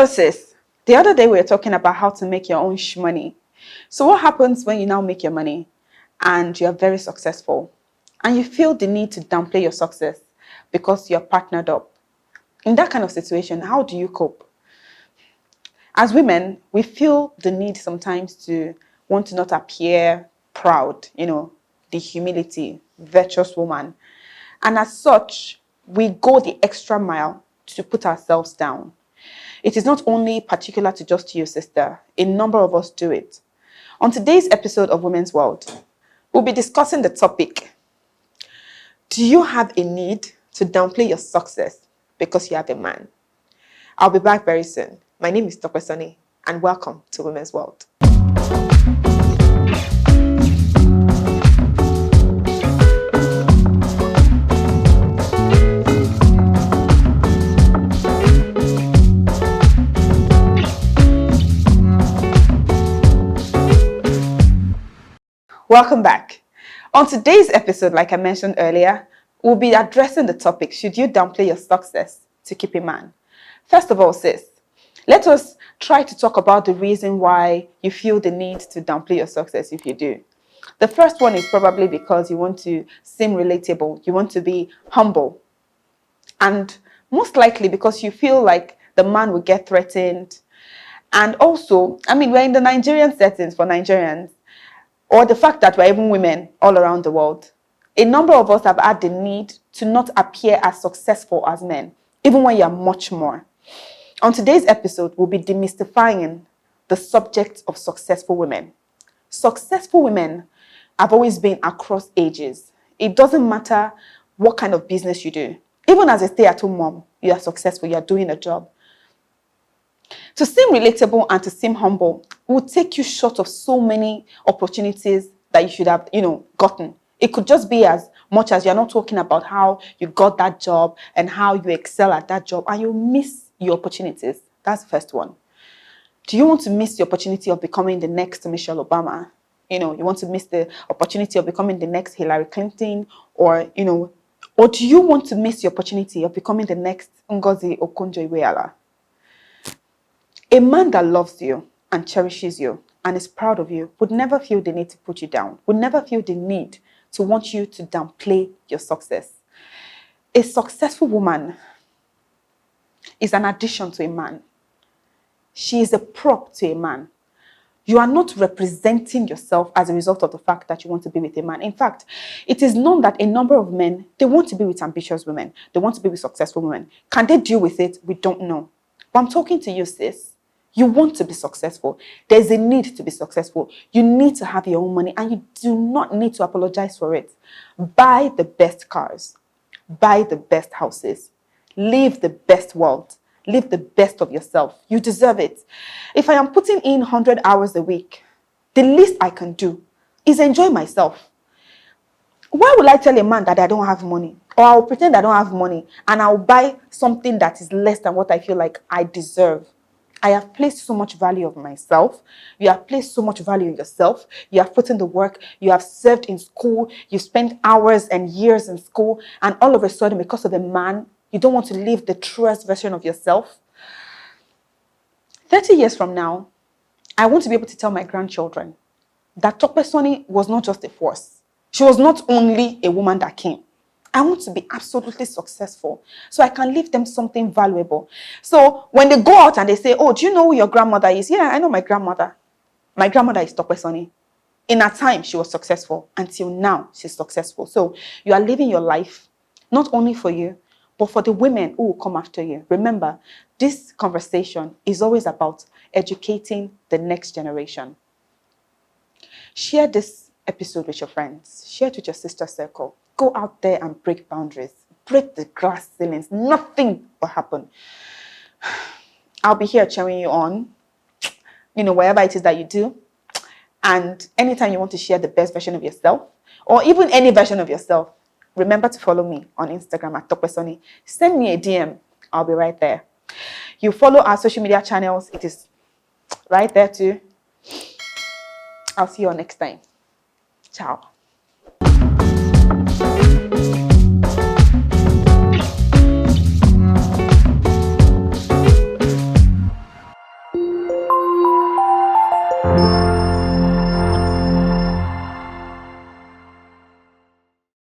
Hello sis, the other day we were talking about how to make your own money. So what happens when you now make your money and you're very successful and you feel the need to downplay your success because you're partnered up? In that kind of situation, how do you cope? As women, we feel the need sometimes to want to not appear proud, the humility, virtuous woman. And as such, we go the extra mile to put ourselves down. It is not only particular to just you, sister. A number of us do it. On today's episode of Women's World, we'll be discussing the topic. Do you have a need to downplay your success because you have a man? I'll be back very soon. My name is Dr. Sunny, and welcome to Women's World. Welcome back. On today's episode, like I mentioned earlier, we'll be addressing the topic, should you downplay your success to keep a man? First of all, sis, let us try to talk about the reason why you feel the need to downplay your success if you do. The first one is probably because you want to seem relatable. You want to be humble. And most likely because you feel like the man will get threatened. And also, we're in the Nigerian settings for Nigerians, or the fact that we're even women all around the world. A number of us have had the need to not appear as successful as men, even when you're much more. On today's episode, we'll be demystifying the subject of successful women. Successful women have always been across ages. It doesn't matter what kind of business you do. Even as a stay-at-home mom, you are successful, you are doing a job. To seem relatable and to seem humble will take you short of so many opportunities that you should have, gotten. It could just be as much as you're not talking about how you got that job and how you excel at that job and you miss your opportunities. That's the first one. Do you want to miss the opportunity of becoming the next Michelle Obama? You want to miss the opportunity of becoming the next Hillary Clinton or do you want to miss the opportunity of becoming the next Ngozi Okonjo-Iweala? A man that loves you and cherishes you and is proud of you would never feel the need to put you down, would never feel the need to want you to downplay your success. A successful woman is an addition to a man. She is a prop to a man. You are not representing yourself as a result of the fact that you want to be with a man. In fact, it is known that a number of men, they want to be with ambitious women. They want to be with successful women. Can they deal with it? We don't know. But I'm talking to you, sis. You want to be successful. There's a need to be successful. You need to have your own money and you do not need to apologize for it. Buy the best cars. Buy the best houses. Live the best world. Live the best of yourself. You deserve it. If I am putting in 100 hours a week, the least I can do is enjoy myself. Why will I tell a man that I don't have money? Or I'll pretend I don't have money and I'll buy something that is less than what I feel like I deserve. I have placed so much value of myself. You have placed so much value in yourself. You have put in the work. You have served in school. You spent hours and years in school. And all of a sudden, because of a man, you don't want to live the truest version of yourself. 30 years from now, I want to be able to tell my grandchildren that Tope Sonny was not just a force. She was not only a woman that came. I want to be absolutely successful so I can leave them something valuable. So when they go out and they say, oh, do you know who your grandmother is? Yeah, I know my grandmother. My grandmother is Tope Sonny. In her time, she was successful. Until now, she's successful. So you are living your life, not only for you, but for the women who will come after you. Remember, this conversation is always about educating the next generation. Share this episode with your friends. Share it with your sister circle. Go out there and break boundaries. Break the glass ceilings. Nothing will happen. I'll be here cheering you on, wherever it is that you do. And anytime you want to share the best version of yourself, or even any version of yourself, remember to follow me on Instagram at Tope Sonny. Send me a DM. I'll be right there. You follow our social media channels. It is right there too. I'll see you all next time. Ciao.